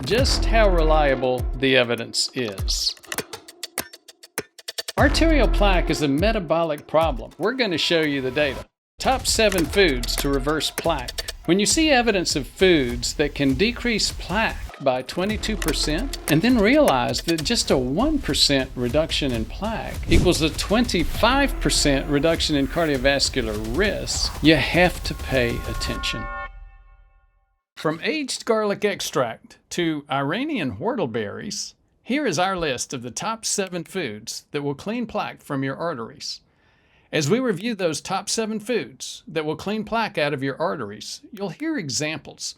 Just how reliable the evidence is. Arterial plaque is a metabolic problem. We're going to show you the data. Top 7 foods to reverse plaque. When you see evidence of foods that can decrease plaque by 22% and then realize that just a 1% reduction in plaque equals a 25% reduction in cardiovascular risk, you have to pay attention. From aged garlic extract to Iranian whortleberries, here is our list of the top 7 foods that will clean plaque from your arteries. As we review those top 7 foods that will clean plaque out of your arteries, you'll hear examples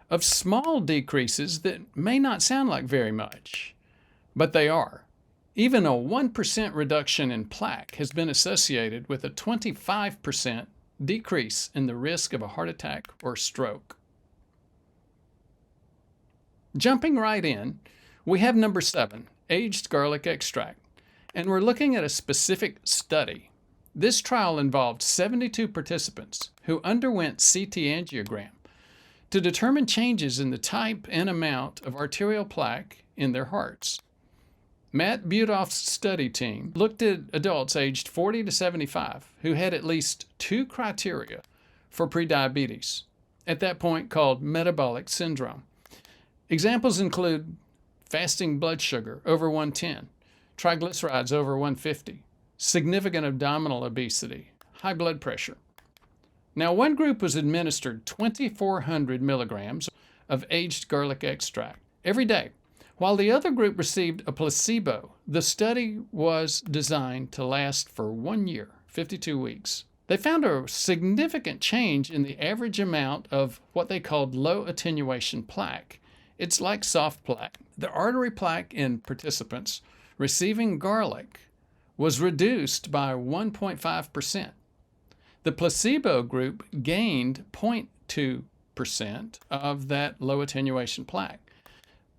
of small decreases that may not sound like very much, but they are. Even a 1% reduction in plaque has been associated with a 25% decrease in the risk of a heart attack or stroke. Jumping right in, we have number 7, aged garlic extract, and we're looking at a specific study. This trial involved 72 participants who underwent CT angiogram to determine changes in the type and amount of arterial plaque in their hearts. Matt Butoff's study team looked at adults aged 40 to 75 who had at least 2 criteria for prediabetes, at that point called metabolic syndrome. Examples include fasting blood sugar over 110, triglycerides over 150, significant abdominal obesity, high blood pressure. Now, one group was administered 2,400 milligrams of aged garlic extract every day, while the other group received a placebo. The study was designed to last for 1 year, 52 weeks. They found a significant change in the average amount of what they called low attenuation plaque. It's like soft plaque. The artery plaque in participants receiving garlic was reduced by 1.5%. The placebo group gained 0.2% of that low attenuation plaque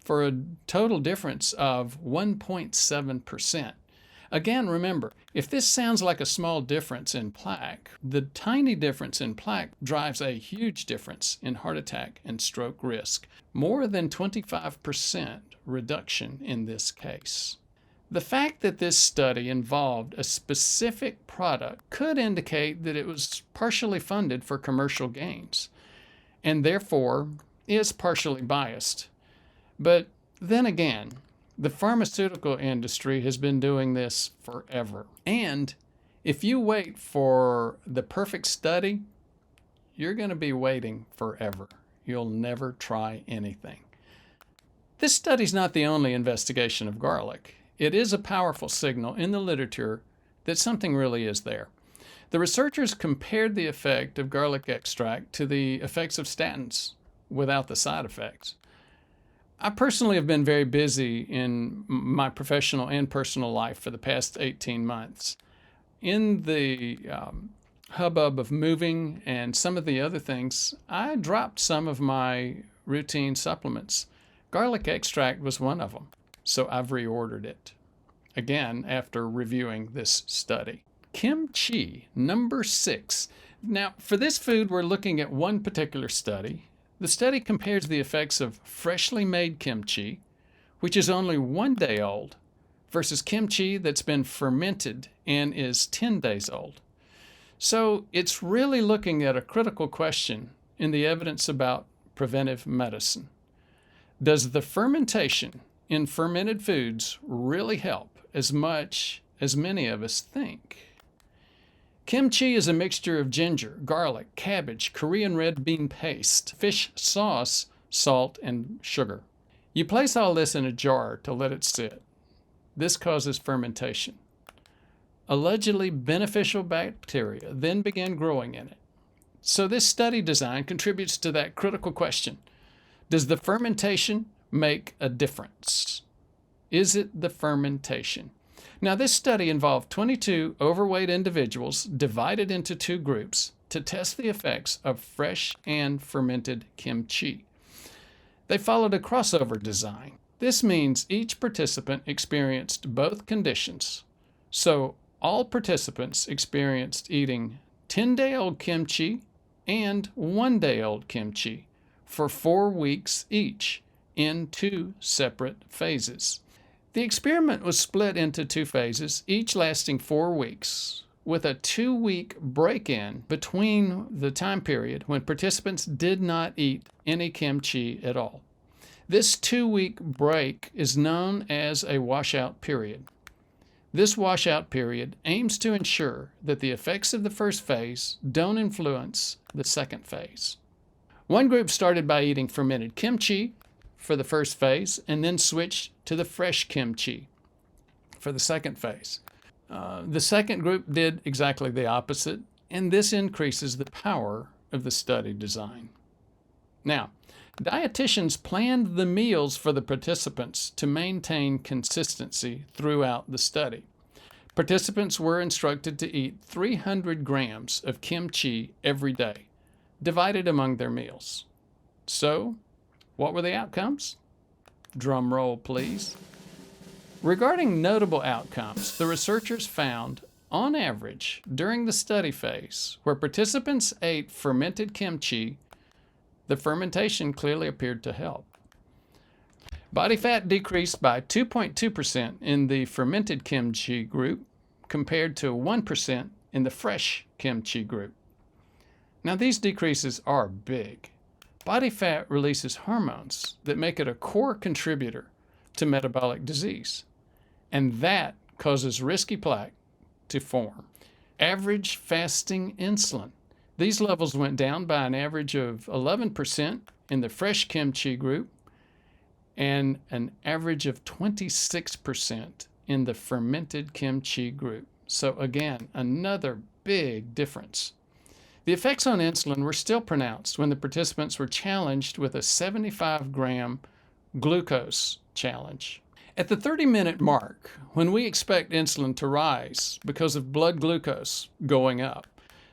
for a total difference of 1.7%. Again, remember, if this sounds like a small difference in plaque, the tiny difference in plaque drives a huge difference in heart attack and stroke risk, more than 25% reduction in this case. The fact that this study involved a specific product could indicate that it was partially funded for commercial gains, and therefore is partially biased. But then again, the pharmaceutical industry has been doing this forever. And if you wait for the perfect study, you're going to be waiting forever. You'll never try anything. This study's not the only investigation of garlic. It is a powerful signal in the literature that something really is there. The researchers compared the effect of garlic extract to the effects of statins without the side effects. I personally have been very busy in my professional and personal life for the past 18 months. In the hubbub of moving and some of the other things, I dropped some of my routine supplements. Garlic extract was one of them. So I've reordered it, again, after reviewing this study. Kimchi, number 6. Now, for this food, we're looking at one particular study. The study compares the effects of freshly made kimchi, which is only 1 day old, versus kimchi that's been fermented and is 10 days old. So it's really looking at a critical question in the evidence about preventive medicine. Does the fermentation in fermented foods really help as much as many of us think? Kimchi is a mixture of ginger, garlic, cabbage, Korean red bean paste, fish sauce, salt, and sugar. You place all this in a jar to let it sit. This causes fermentation. Allegedly beneficial bacteria then begin growing in it. So this study design contributes to that critical question. Does the fermentation make a difference? Is it the fermentation? Now, this study involved 22 overweight individuals divided into 2 groups to test the effects of fresh and fermented kimchi. They followed a crossover design. This means each participant experienced both conditions. So all participants experienced eating 10-day-old kimchi and 1-day-old kimchi for 4 weeks each, in 2 separate phases. The experiment was split into 2 phases, each lasting 4 weeks, with a 2-week break-in between the time period when participants did not eat any kimchi at all. This 2-week break is known as a washout period. This washout period aims to ensure that the effects of the first phase don't influence the second phase. One group started by eating fermented kimchi for the first phase and then switched to the fresh kimchi for the second phase. The second group did exactly the opposite, and this increases the power of the study design. Now, dietitians planned the meals for the participants to maintain consistency throughout the study. Participants were instructed to eat 300 grams of kimchi every day, divided among their meals. So, what were the outcomes? Drum roll, please. Regarding notable outcomes, the researchers found, on average, during the study phase, where participants ate fermented kimchi, the fermentation clearly appeared to help. Body fat decreased by 2.2% in the fermented kimchi group compared to 1% in the fresh kimchi group. Now, these decreases are big. Body fat releases hormones that make it a core contributor to metabolic disease, and that causes risky plaque to form. Average fasting insulin. These levels went down by an average of 11% in the fresh kimchi group and an average of 26% in the fermented kimchi group. So again, another big difference. The effects on insulin were still pronounced when the participants were challenged with a 75-gram glucose challenge. At the 30-minute mark, when we expect insulin to rise because of blood glucose going up,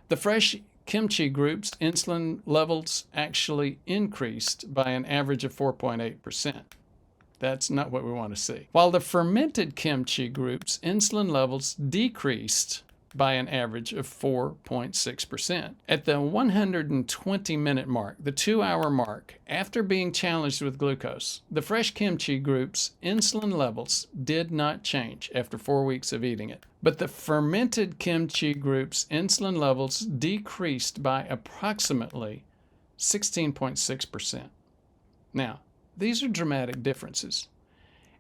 the fresh kimchi group's insulin levels actually increased by an average of 4.8%. That's not what we want to see. While the fermented kimchi group's insulin levels decreased by an average of 4.6%. At the 120-minute mark, the 2-hour mark, after being challenged with glucose, the fresh kimchi group's insulin levels did not change after 4 weeks of eating it. But the fermented kimchi group's insulin levels decreased by approximately 16.6%. Now, these are dramatic differences.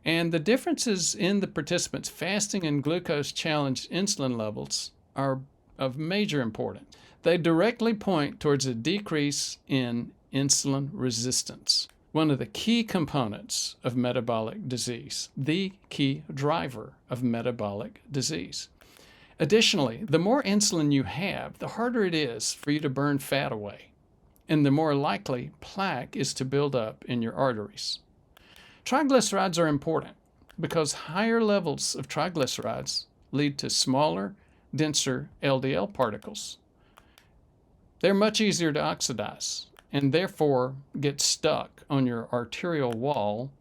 And the differences in the participants' fasting and glucose-challenged insulin levels are of major importance. They directly point towards a decrease in insulin resistance, one of the key components of metabolic disease, the key driver of metabolic disease. Additionally, the more insulin you have, the harder it is for you to burn fat away, and the more likely plaque is to build up in your arteries. Triglycerides are important because higher levels of triglycerides lead to smaller, denser LDL particles. They're much easier to oxidize and therefore get stuck on your arterial wall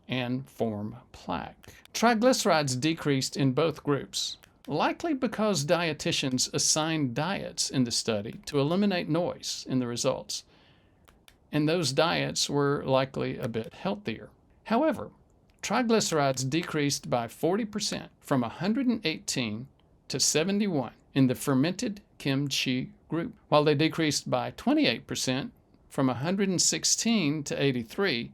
and form plaque. Triglycerides decreased in both groups, likely because dietitians assigned diets in the study to eliminate noise in the results, and those diets were likely a bit healthier. However, triglycerides decreased by 40% from 118 to 71 in the fermented kimchi group, while they decreased by 28% from 116 to 83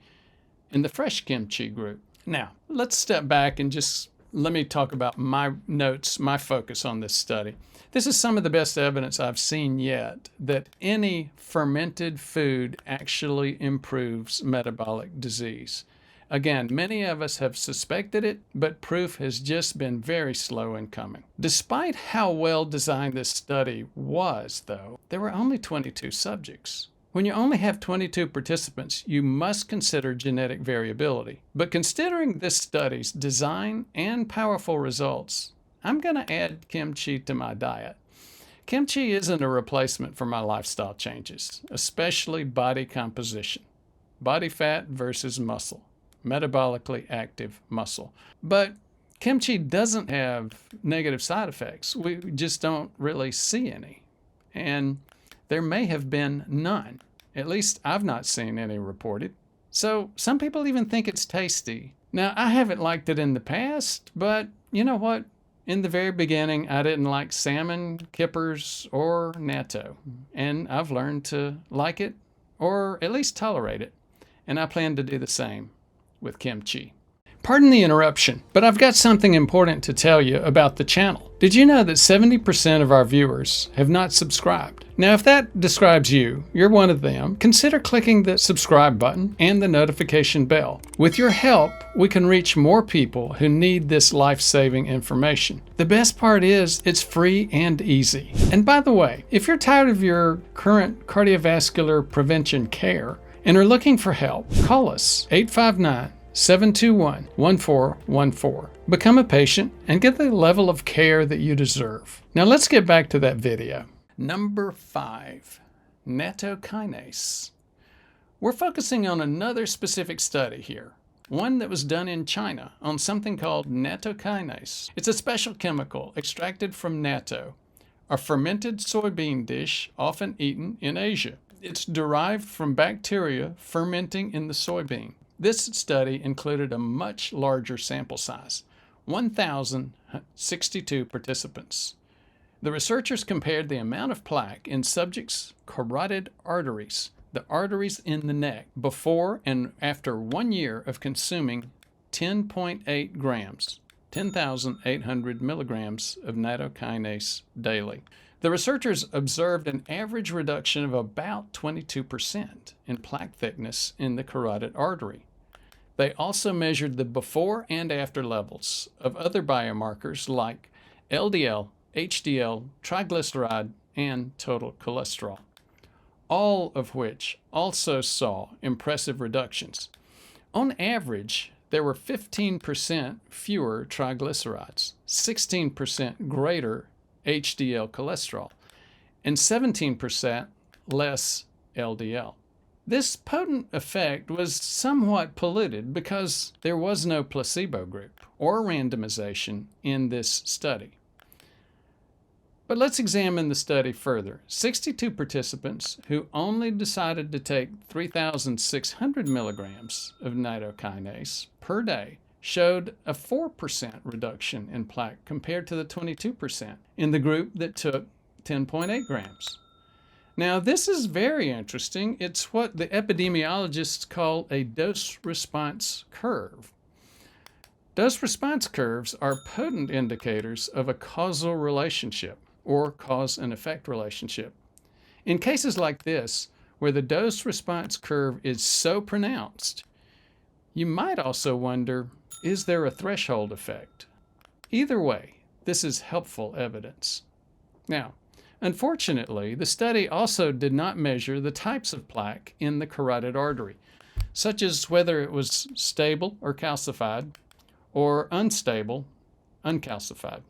in the fresh kimchi group. Now, let's step back and just let me talk about my notes, my focus on this study. This is some of the best evidence I've seen yet that any fermented food actually improves metabolic disease. Again, many of us have suspected it, but proof has just been very slow in coming. Despite how well designed this study was, though, there were only 22 subjects. When you only have 22 participants, you must consider genetic variability. But considering this study's design and powerful results, I'm going to add kimchi to my diet. Kimchi isn't a replacement for my lifestyle changes, especially body composition, body fat versus muscle, metabolically active muscle. But kimchi doesn't have negative side effects. We just don't really see any. And there may have been none. At least I've not seen any reported. So some people even think it's tasty. Now, I haven't liked it in the past, but you know what? In the very beginning, I didn't like salmon, kippers, or natto. And I've learned to like it, or at least tolerate it. And I plan to do the same with kimchi. Pardon the interruption, but I've got something important to tell you about the channel. Did you know that 70% of our viewers have not subscribed? Now, if that describes you, you're one of them, consider clicking the subscribe button and the notification bell. With your help, we can reach more people who need this life-saving information. The best part is it's free and easy. And by the way, if you're tired of your current cardiovascular prevention care and are looking for help, call us 859-721-1414. Become a patient and get the level of care that you deserve. Now let's get back to that video. Number 5, nattokinase. We're focusing on another specific study here, one that was done in China on something called nattokinase. It's a special chemical extracted from natto, a fermented soybean dish often eaten in Asia. It's derived from bacteria fermenting in the soybean. This study included a much larger sample size, 1,062 participants. The researchers compared the amount of plaque in subjects' carotid arteries, the arteries in the neck, before and after 1 year of consuming 10.8 grams, 10,800 milligrams of nattokinase daily. The researchers observed an average reduction of about 22% in plaque thickness in the carotid artery. They also measured the before and after levels of other biomarkers like LDL, HDL, triglyceride, and total cholesterol, all of which also saw impressive reductions. On average, there were 15% fewer triglycerides, 16% greater HDL cholesterol, and 17% less LDL. This potent effect was somewhat polluted because there was no placebo group or randomization in this study. But let's examine the study further. 62 participants who only decided to take 3,600 milligrams of nattokinase per day showed a 4% reduction in plaque compared to the 22% in the group that took 10.8 grams. Now, this is very interesting. It's what the epidemiologists call a dose-response curve. Dose-response curves are potent indicators of a causal relationship or cause and effect relationship. In cases like this, where the dose-response curve is so pronounced, you might also wonder, is there a threshold effect? Either way, this is helpful evidence. Now, unfortunately, the study also did not measure the types of plaque in the carotid artery, such as whether it was stable or calcified, or unstable, uncalcified.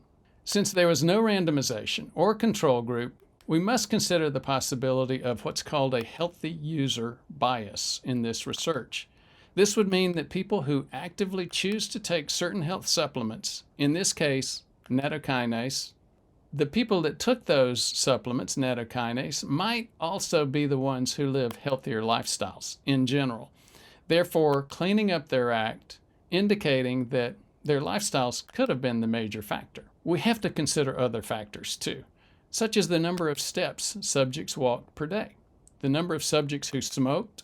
Since there was no randomization or control group, we must consider the possibility of what's called a healthy user bias in this research. This would mean that people who actively choose to take certain health supplements, in this case, nattokinase, the people that took those supplements, nattokinase, might also be the ones who live healthier lifestyles in general, therefore cleaning up their act, indicating that their lifestyles could have been the major factor. We have to consider other factors too, such as the number of steps subjects walked per day, the number of subjects who smoked,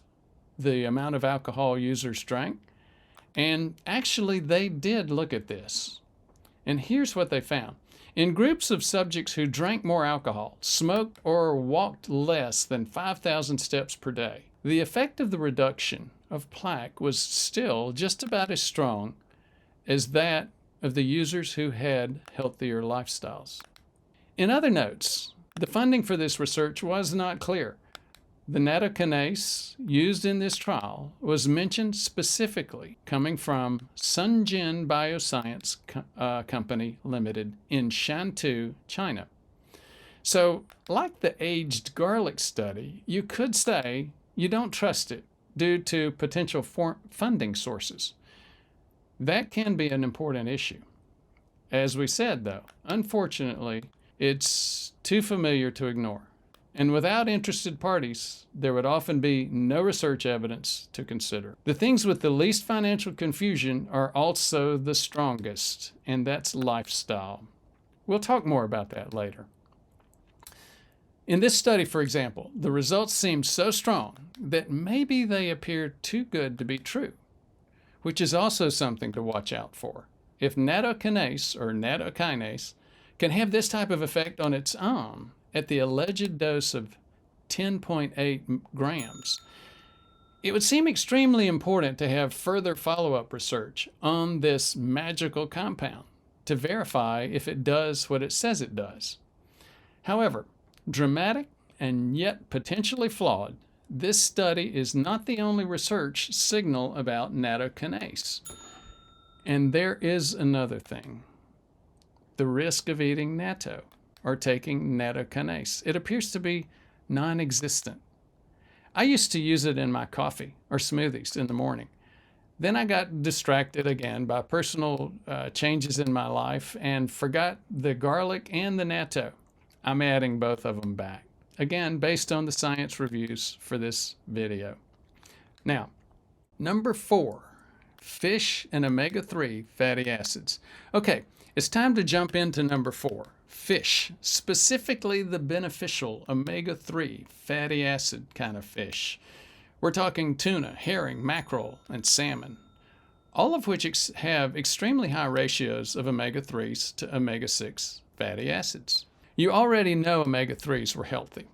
the amount of alcohol users drank, and actually they did look at this. And here's what they found. In groups of subjects who drank more alcohol, smoked, or walked less than 5,000 steps per day, the effect of the reduction of plaque was still just about as strong as that of the users who had healthier lifestyles. In other notes, the funding for this research was not clear. The nattokinase used in this trial was mentioned specifically coming from Sunjin Bioscience Company Limited in Shantou, China. So, like the aged garlic study, you could say you don't trust it due to potential funding sources. That can be an important issue. As we said, though, unfortunately, it's too familiar to ignore. And without interested parties, there would often be no research evidence to consider. The things with the least financial confusion are also the strongest, and that's lifestyle. We'll talk more about that later. In this study, for example, the results seemed so strong that maybe they appeared too good to be true, which is also something to watch out for. If nattokinase or nattokinase can have this type of effect on its own at the alleged dose of 10.8 grams, it would seem extremely important to have further follow-up research on this magical compound to verify if it does what it says it does. However, dramatic and yet potentially flawed, this study is not the only research signal about nattokinase. And there is another thing: the risk of eating natto or taking nattokinase. It appears to be non-existent. I used to use it in my coffee or smoothies in the morning. Then I got distracted again by personal changes in my life and forgot the garlic and the natto. I'm adding both of them back, again, based on the science reviews for this video. Now, number 4, fish and omega-3 fatty acids. Okay, it's time to jump into number 4, fish, specifically the beneficial omega-3 fatty acid kind of fish. We're talking tuna, herring, mackerel, and salmon, all of which have extremely high ratios of omega-3s to omega-6 fatty acids. You already know omega-3s were healthy,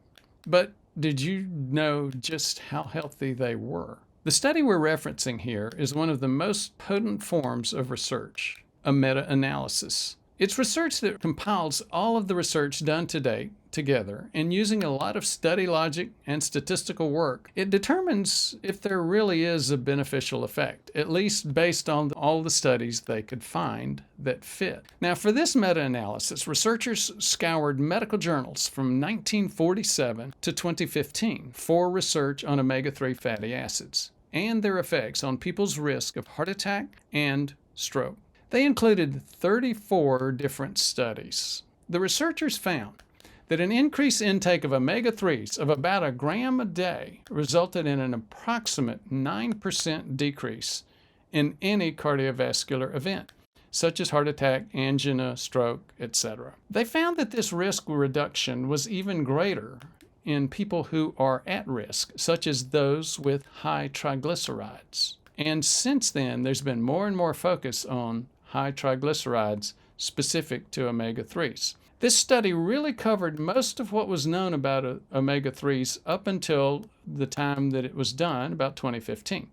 but did you know just how healthy they were? The study we're referencing here is one of the most potent forms of research, a meta-analysis. It's research that compiles all of the research done to date together, and using a lot of study logic and statistical work, it determines if there really is a beneficial effect, at least based on all the studies they could find that fit. Now, for this meta-analysis, researchers scoured medical journals from 1947 to 2015 for research on omega-3 fatty acids and their effects on people's risk of heart attack and stroke. They included 34 different studies. The researchers found that an increased intake of omega-3s of about a gram a day resulted in an approximate 9% decrease in any cardiovascular event, such as heart attack, angina, stroke, etc. They found that this risk reduction was even greater in people who are at risk, such as those with high triglycerides. And since then, there's been more and more focus on high triglycerides specific to omega-3s. This study really covered most of what was known about omega-3s up until the time that it was done, about 2015.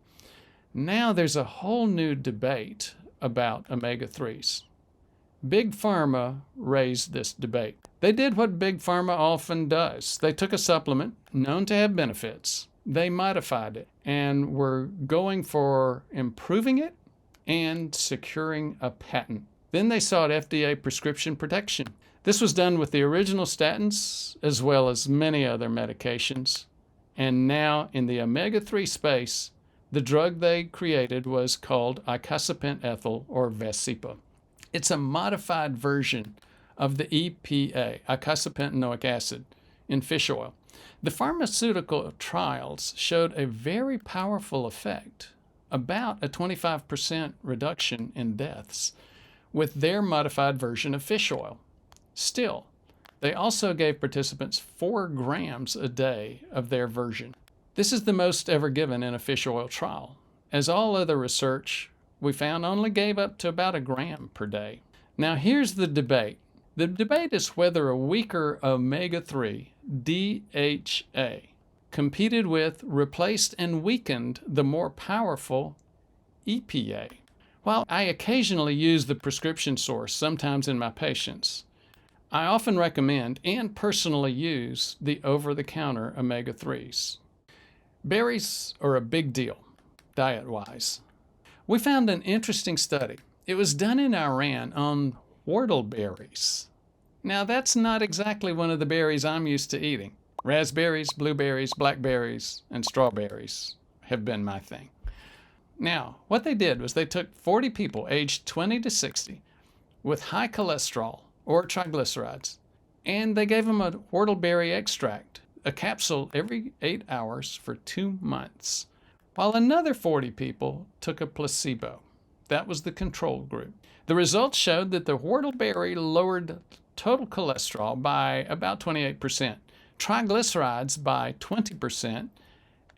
Now there's a whole new debate about omega-3s. Big Pharma raised this debate. They did what Big Pharma often does. They took a supplement known to have benefits, they modified it, and were going for improving it and securing a patent. Then they sought FDA prescription protection. This was done with the original statins as well as many other medications. And now in the omega-3 space, the drug they created was called icosapent ethyl, or Vascepa. It's a modified version of the EPA, eicosapentaenoic acid, in fish oil. The pharmaceutical trials showed a very powerful effect, about a 25% reduction in deaths, with their modified version of fish oil. Still, they also gave participants 4 grams a day of their version. This is the most ever given in a fish oil trial, as all other research we found only gave up to about a gram per day. Now here's the debate. The debate is whether a weaker omega-3, DHA, competed with, replaced, and weakened the more powerful EPA. While I occasionally use the prescription source, sometimes in my patients, I often recommend and personally use the over-the-counter omega-3s. Berries are a big deal, diet-wise. We found an interesting study. It was done in Iran on whortleberries. Now, that's not exactly one of the berries I'm used to eating. Raspberries, blueberries, blackberries, and strawberries have been my thing. Now, what they did was they took 40 people aged 20 to 60 with high cholesterol or triglycerides, and they gave them a whortleberry extract. a capsule every 8 hours for 2 months, while another 40 people took a placebo. That was the control group. The results showed that the whortleberry lowered total cholesterol by about 28%, triglycerides by 20%,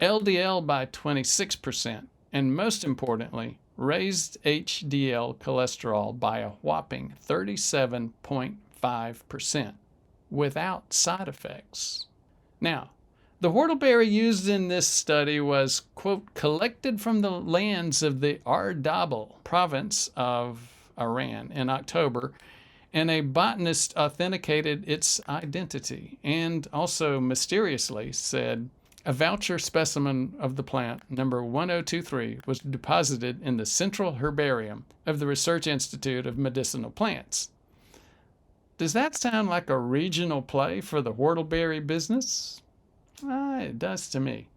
LDL by 26%, and most importantly, raised HDL cholesterol by a whopping 37.5% without side effects. Now, the whortleberry used in this study was, quote, collected from the lands of the Ardabil province of Iran in October, and a botanist authenticated its identity and also mysteriously said a voucher specimen of the plant, number 1023, was deposited in the Central Herbarium of the Research Institute of Medicinal Plants. Does that sound like a regional play for the whortleberry business? It does to me.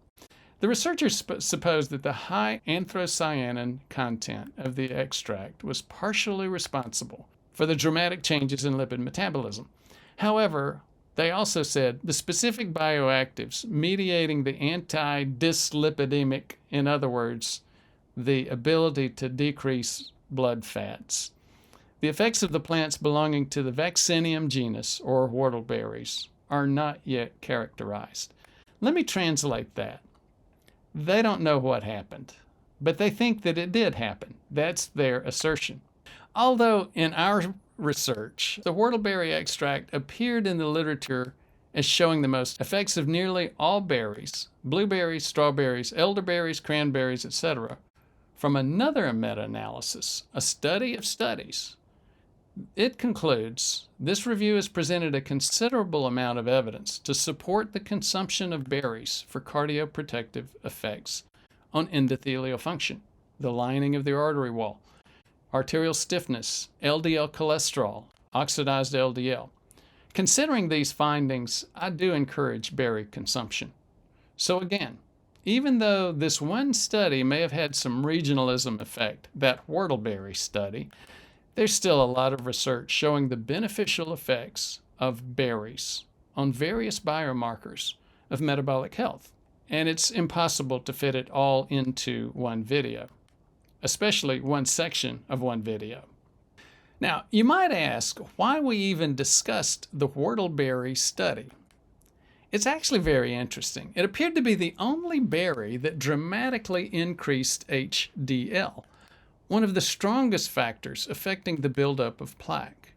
The researchers suppose that the high anthocyanin content of the extract was partially responsible for the dramatic changes in lipid metabolism. However, they also said the specific bioactives mediating the anti-dyslipidemic, in other words, the ability to decrease blood fats. The effects of the plants belonging to the Vaccinium genus, or whortleberries, are not yet characterized. Let me translate that. They don't know what happened, but they think that it did happen. That's their assertion. Although in our research, the whortleberry extract appeared in the literature as showing the most effects of nearly all berries, blueberries, strawberries, elderberries, cranberries, etc., from another meta-analysis, a study of studies, it concludes, this review has presented a considerable amount of evidence to support the consumption of berries for cardioprotective effects on endothelial function, the lining of the artery wall, arterial stiffness, LDL cholesterol, oxidized LDL. Considering these findings, I do encourage berry consumption. So again, even though this one study may have had some regionalism effect, that whortleberry study, there's still a lot of research showing the beneficial effects of berries on various biomarkers of metabolic health. And it's impossible to fit it all into one video, especially one section of one video. Now, you might ask why we even discussed the whortleberry study. It's actually very interesting. It appeared to be the only berry that dramatically increased HDL, one of the strongest factors affecting the buildup of plaque.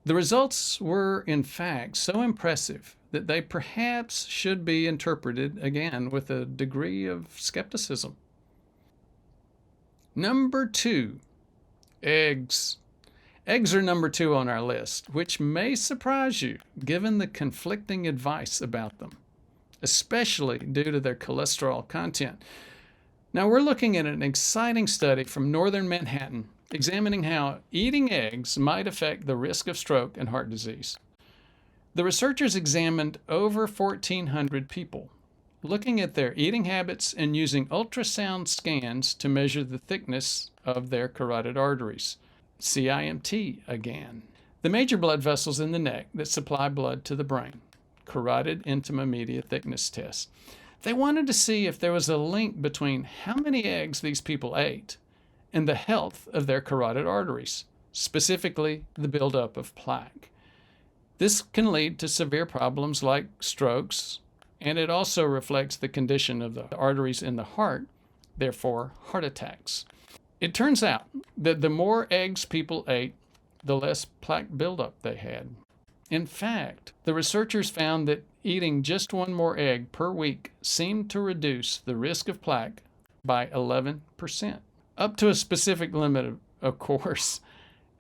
The results were, in fact, so impressive that they perhaps should be interpreted again with a degree of skepticism. Number 2, eggs. Eggs are number 2 on our list, which may surprise you given the conflicting advice about them, especially due to their cholesterol content. Now we're looking at an exciting study from northern Manhattan examining how eating eggs might affect the risk of stroke and heart disease. The researchers examined over 1,400 people, looking at their eating habits and using ultrasound scans to measure the thickness of their carotid arteries, CIMT again, the major blood vessels in the neck that supply blood to the brain, carotid intima media thickness test. They wanted to see if there was a link between how many eggs these people ate and the health of their carotid arteries, specifically the buildup of plaque. This can lead to severe problems like strokes, and it also reflects the condition of the arteries in the heart, therefore heart attacks. It turns out that the more eggs people ate, the less plaque buildup they had. In fact, the researchers found that eating just one more egg per week seemed to reduce the risk of plaque by 11%. Up to a specific limit, of course.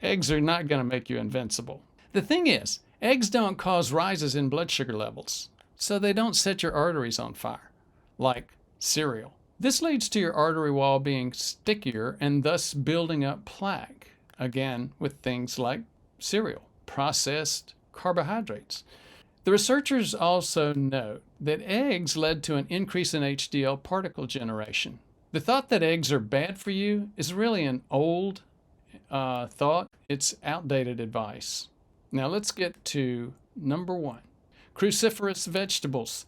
Eggs are not going to make you invincible. The thing is, eggs don't cause rises in blood sugar levels, so they don't set your arteries on fire, like cereal. This leads to your artery wall being stickier and thus building up plaque, again with things like cereal, processed carbohydrates. The researchers also note that eggs led to an increase in HDL particle generation. The thought that eggs are bad for you is really an old thought. It's outdated advice. Now let's get to number 1. Cruciferous vegetables.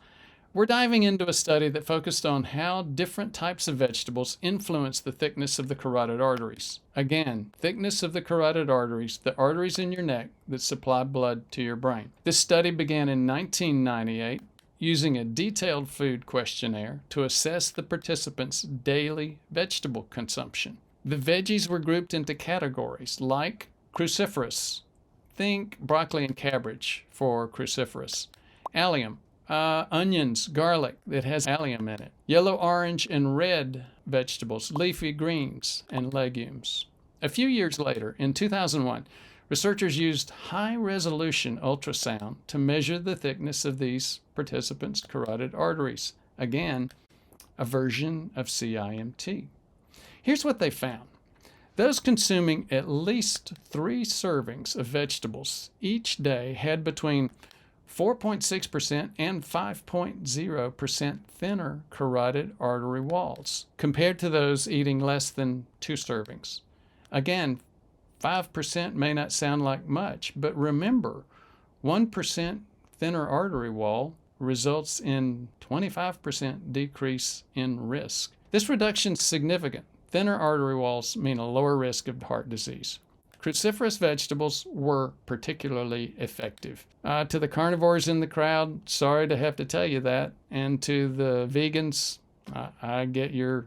We're diving into a study that focused on how different types of vegetables influence the thickness of the carotid arteries. Again, thickness of the carotid arteries, the arteries in your neck that supply blood to your brain. This study began in 1998 using a detailed food questionnaire to assess the participants' daily vegetable consumption. The veggies were grouped into categories like cruciferous. Think broccoli and cabbage for cruciferous. Allium. Onions, garlic that has allium in it. Yellow, orange, and red vegetables, leafy greens, and legumes. A few years later, in 2001, researchers used high-resolution ultrasound to measure the thickness of these participants' carotid arteries. Again, a version of CIMT. Here's what they found. Those consuming at least 3 servings of vegetables each day had between 4.6% and 5.0% thinner carotid artery walls compared to those eating less than 2 servings. Again, 5% may not sound like much, but remember, 1% thinner artery wall results in 25% decrease in risk. This reduction is significant. Thinner artery walls mean a lower risk of heart disease. Cruciferous vegetables were particularly effective. To the carnivores in the crowd, sorry to have to tell you that, and to the vegans, I get your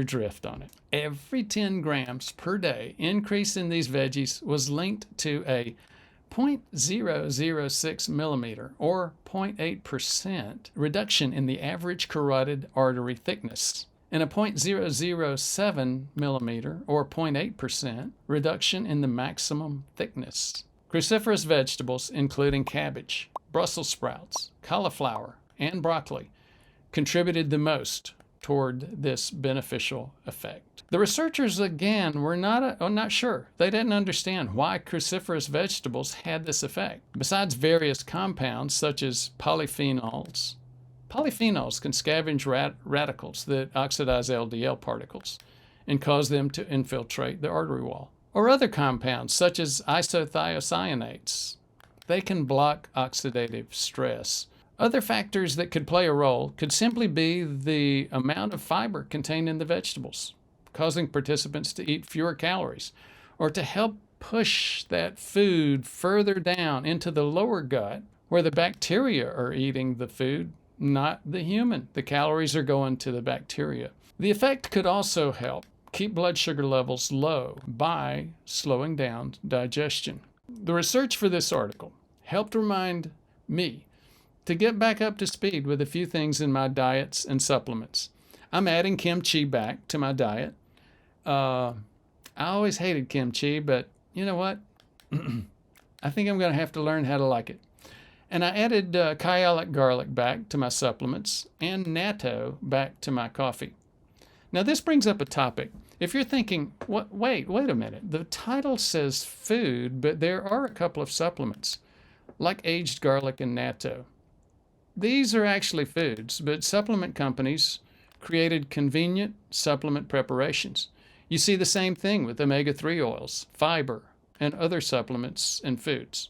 drift on it. Every 10 grams per day increase in these veggies was linked to a 0.006 millimeter or 0.8% reduction in the average carotid artery thickness, and a 0.007 millimeter or 0.8% reduction in the maximum thickness. Cruciferous vegetables, including cabbage, Brussels sprouts, cauliflower, and broccoli, contributed the most toward this beneficial effect. The researchers, again, were not sure. They didn't understand why cruciferous vegetables had this effect. Besides various compounds such as polyphenols, polyphenols can scavenge radicals that oxidize LDL particles and cause them to infiltrate the artery wall. Or other compounds such as isothiocyanates. They can block oxidative stress. Other factors that could play a role could simply be the amount of fiber contained in the vegetables, causing participants to eat fewer calories, or to help push that food further down into the lower gut where the bacteria are eating the food, not the human. The calories are going to the bacteria. The effect could also help keep blood sugar levels low by slowing down digestion. The research for this article helped remind me to get back up to speed with a few things in my diets and supplements. I'm adding kimchi back to my diet. I always hated kimchi, but you know what? I think I'm going to have to learn how to like it. And I added kyolic garlic back to my supplements and natto back to my coffee. Now this brings up a topic. If you're thinking, wait a minute. The title says food, but there are a couple of supplements, like aged garlic and natto. These are actually foods, but supplement companies created convenient supplement preparations. You see the same thing with omega-3 oils, fiber, and other supplements and foods.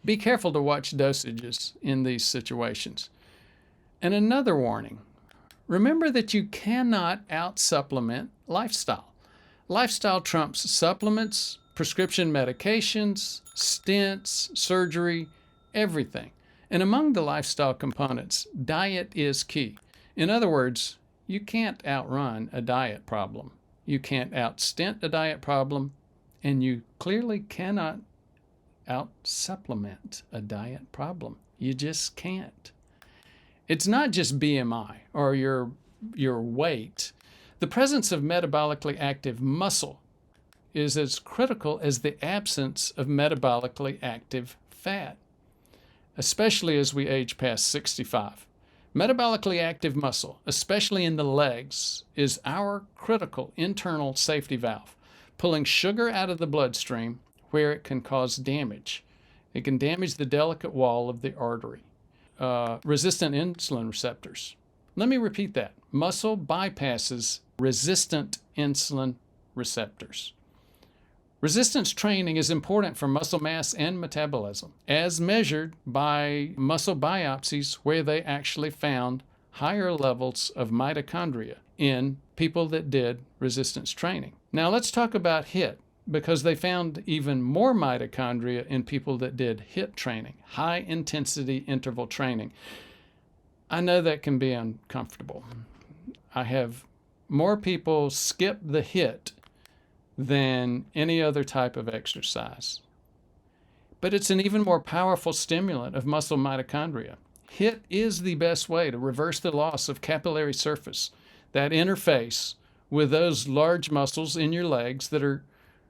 Be careful to watch dosages in these situations. And another warning, remember that you cannot out-supplement lifestyle. Lifestyle trumps supplements, prescription medications, stents, surgery, everything. And among the lifestyle components, diet is key. In other words, you can't outrun a diet problem. You can't out-stent a diet problem, and you clearly cannot out-supplement a diet problem. You just can't. It's not just BMI or your weight. The presence of metabolically active muscle is as critical as the absence of metabolically active fat, especially as we age past 65. Metabolically active muscle, especially in the legs, is our critical internal safety valve, pulling sugar out of the bloodstream where it can cause damage. It can damage the delicate wall of the artery. Resistant insulin receptors. Let me repeat that. Muscle bypasses resistant insulin receptors. Resistance training is important for muscle mass and metabolism, as measured by muscle biopsies where they actually found higher levels of mitochondria in people that did resistance training. Now let's talk about HIIT, because they found even more mitochondria in people that did HIIT training, high intensity interval training. I know that can be uncomfortable. I have more people skip the HIIT than any other type of exercise. But it's an even more powerful stimulant of muscle mitochondria. HIIT is the best way to reverse the loss of capillary surface, that interface with those large muscles in your legs that are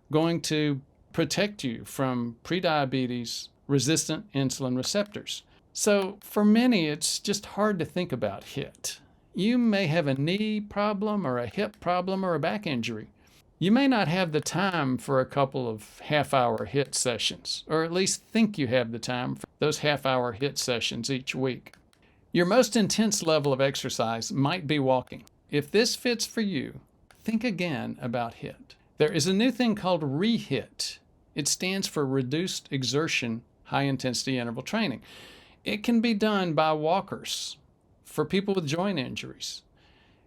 going to protect you from prediabetes, resistant insulin receptors. So for many, it's just hard to think about HIIT. You may have a knee problem or a hip problem or a back injury. You may not have the time for a couple of half-hour HIIT sessions, or at least think you have the time for those half-hour HIIT sessions each week. Your most intense level of exercise might be walking. If this fits for you, think again about HIIT. There is a new thing called ReHIIT. It stands for Reduced Exertion High-Intensity Interval Training. It can be done by walkers for people with joint injuries.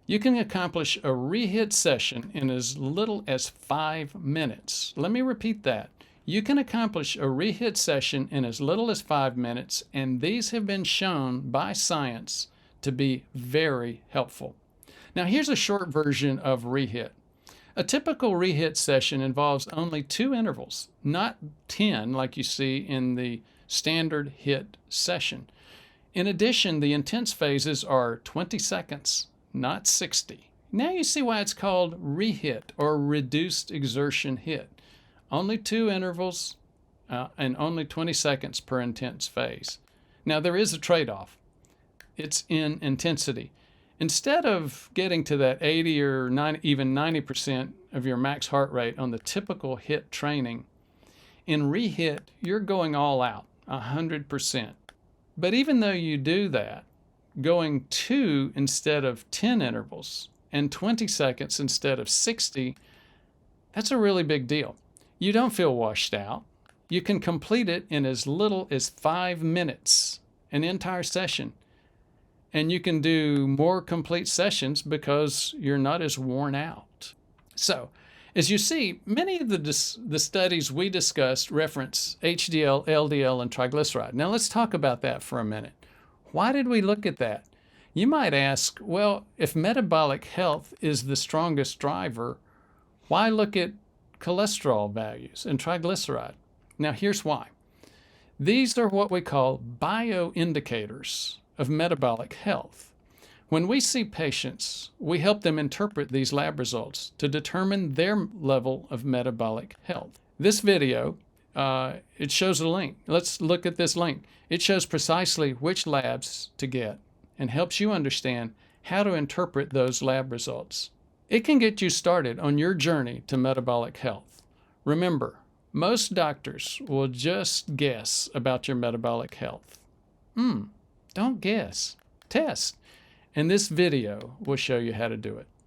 You can accomplish a ReHIIT session in as little as 5 minutes. Let me repeat that. You can accomplish a ReHIIT session in as little as 5 minutes, and these have been shown by science to be very helpful. Now here's a short version of ReHIIT. A typical ReHIIT session involves only 2 intervals, not 10 like you see in the standard HIIT session. In addition, the intense phases are 20 seconds, not 60. Now you see why it's called ReHIIT, or Reduced Exertion HIIT. Only 2 intervals and only 20 seconds per intense phase. Now there is a trade-off. It's in intensity. Instead of getting to that 80 or 90, even 90% of your max heart rate on the typical HIIT training, in ReHIIT you're going all out, 100%. But even though you do that, going 2 instead of 10 intervals and 20 seconds instead of 60, that's a really big deal. You don't feel washed out. You can complete it in as little as 5 minutes, an entire session. And you can do more complete sessions because you're not as worn out. So, as you see, many of the studies we discussed reference HDL, LDL, and triglyceride. Now let's talk about that for a minute. Why did we look at that? You might ask, well, if metabolic health is the strongest driver, why look at cholesterol values and triglyceride? Now here's why. These are what we call bioindicators of metabolic health. When we see patients, we help them interpret these lab results to determine their level of metabolic health. This video, it shows a link. Let's look at this link. It shows precisely which labs to get and helps you understand how to interpret those lab results. It can get you started on your journey to metabolic health. Remember, most doctors will just guess about your metabolic health. Don't guess. Test. And this video will show you how to do it.